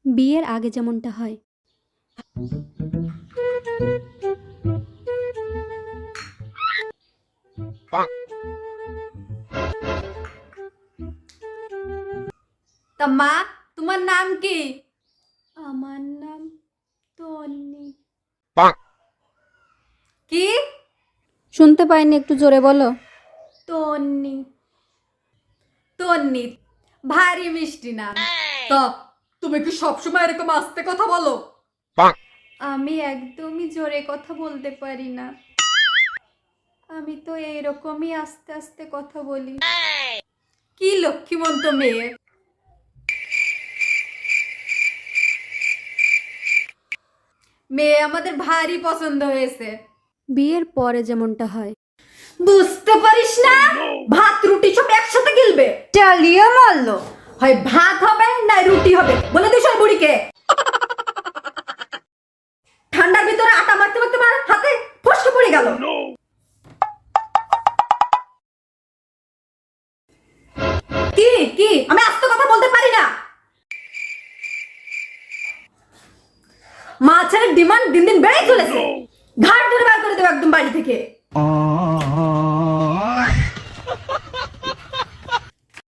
বিয়ের আগে যেমনটা হয়। তা মা, তোমার নাম কি? আমার নাম তন্নি। কি? শুনতে পাইনি, একটু জোরে বলো। তন্নি। তন্নি? ভারী মিষ্টি নাম। তা তুমি কি সবসময় এরকম আস্তে কথা বলো? আমি একদমই জোরে কথা বলতে পারি না, আমি তো এইরকমই আস্তে আস্তে কথা বলি। কি লক্ষ্মীমন্ত মেয়ে। মেয়ে আমাদের ভারী পছন্দ হয়েছে। বিয়ের পরে যেমনটা হয়। বুঝতে পারিস না? ভাত রুটি সব একসাথে গিলবে, চালিয়ে মারলো। হয় ভাত হবে না রুটি হবে, বলে দিস ওই বুড়িকে। ঠান্ডার ভিতরে আটা মারতে মারতে মার হাতে ফসকে পড়ে গেল। কি কি আমি আস্তে কথা বলতে পারি না? মাছের ডিমান্ড দিন দিন বেড়েই চলেছে। ঘাড় ধরে বার করে দেবো একদম বাড়ি থেকে।